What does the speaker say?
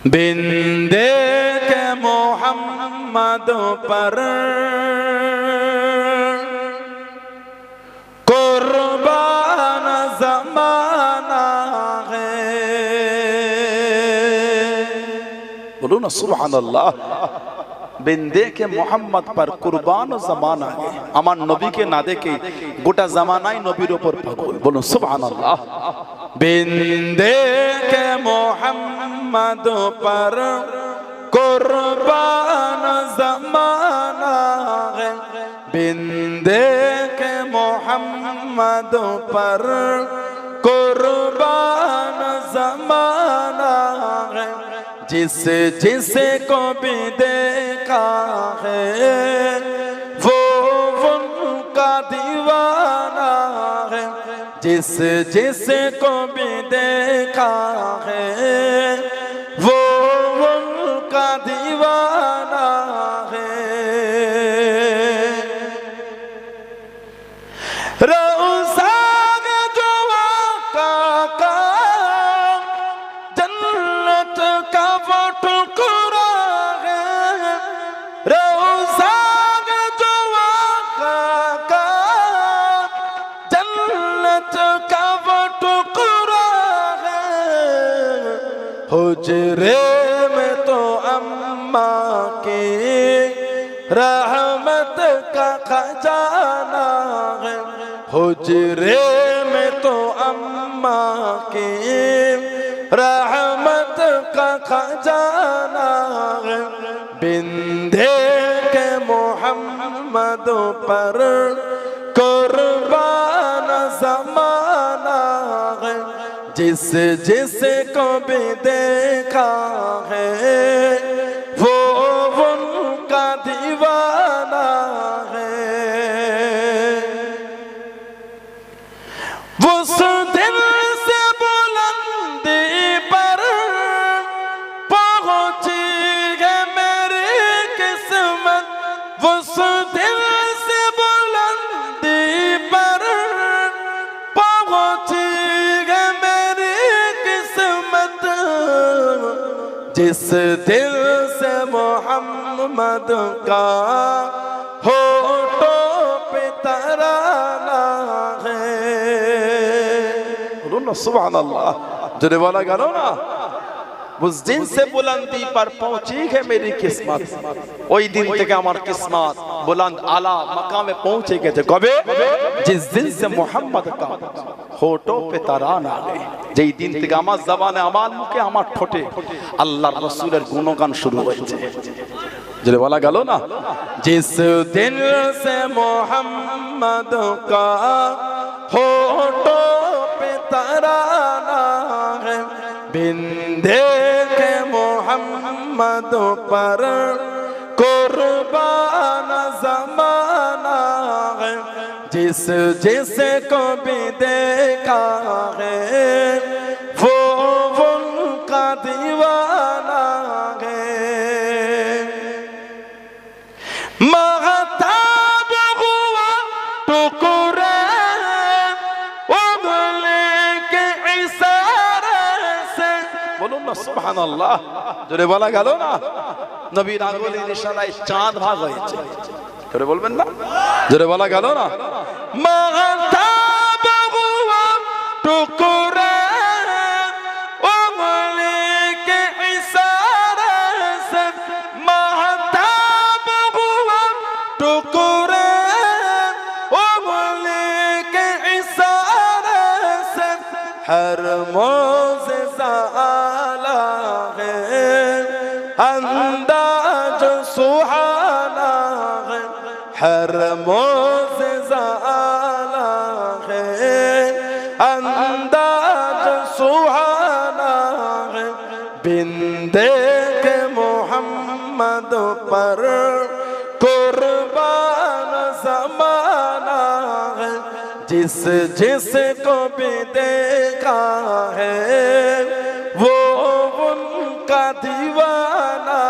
बिंदे के मोहम्मद पर कुर्बान ज़माना है। बोलो ना सुभान अल्लाह। बिंदे के मोहम्मद पर कुर्बान ज़माना है। আমার নবীকে না দেখে গোটা জামানাই নবীর উপর পাগল। বলুন সুবহানাল্লাহ। बिंदे के मोहम्मद पर कुर्बान ज़माना है। बिंदे के मोहम्मद पर कुर्बान ज़माना है। जिसे को भी देखा है वो उनका दीवाना है। जिसे को भी देखा है वो उनका दीवाना है। हुजरे में तो अम्मा की रहमत का खजाना है। हुजरे में तो अम्मा की रहमत का खजाना है। बिंदे के मोहम्मद पर कुर्बान ज़माना है। जिसे को भी देखा है वो उनका दीवाना है। उस दिल से बुलंदी पर पहुंची है मेरी किस्मत। उस दिल से बुलंदी पर पहुंची जिस दिल से मोहम्मद का होठों पे तराना है। बोलो ना सुभान अल्लाह। जो वाला गानो ना उस दिन से बुलंदी पर पहुंची है मेरी किस्मत। ওই দিন থেকে আমার কিসমত बुलंद आला मकामे पहुंचे গেছে। কবে? जिस दिन से मोहम्मद का होठों पे तराना है। যেই দিন থেকে আমার জবানে আমার মুখে আমার ঠোঁটে আল্লাহর রাসূলের গুণগান শুরু হয়েছে। যেটা বলা গেল না जिस दिन से मोहम्मद का होठों पे तराना है। बिंदे के मोहम्मद पर कुर्बान ज़माना है। जिसे को भी देखा है वो उनका दीवाना है। महताब हुआ टुकड़े उंगली के इशारे से। बोलून ना सुभान अल्लाह। जोरे बोला गেল না নবীর আঙ্গুলের ইশারায় চাঁদ ভাগ হয়েছে। জোরে বলবেন না? জোরে বলা গেল না? महताब हुआ टुकड़े उंगली के इशारे से। महताब हुआ टुकड़े उंगली के इशारे से। हर मोज़िज़ा आला है अंदाज़ सुहाना है। हर मोज़िज़ा आला है अंदाज़ सुहाना है। बिंदे के मोहम्मद पर कुर्बान ज़माना है। जिसे को भी देखा है वो उनका दीवाना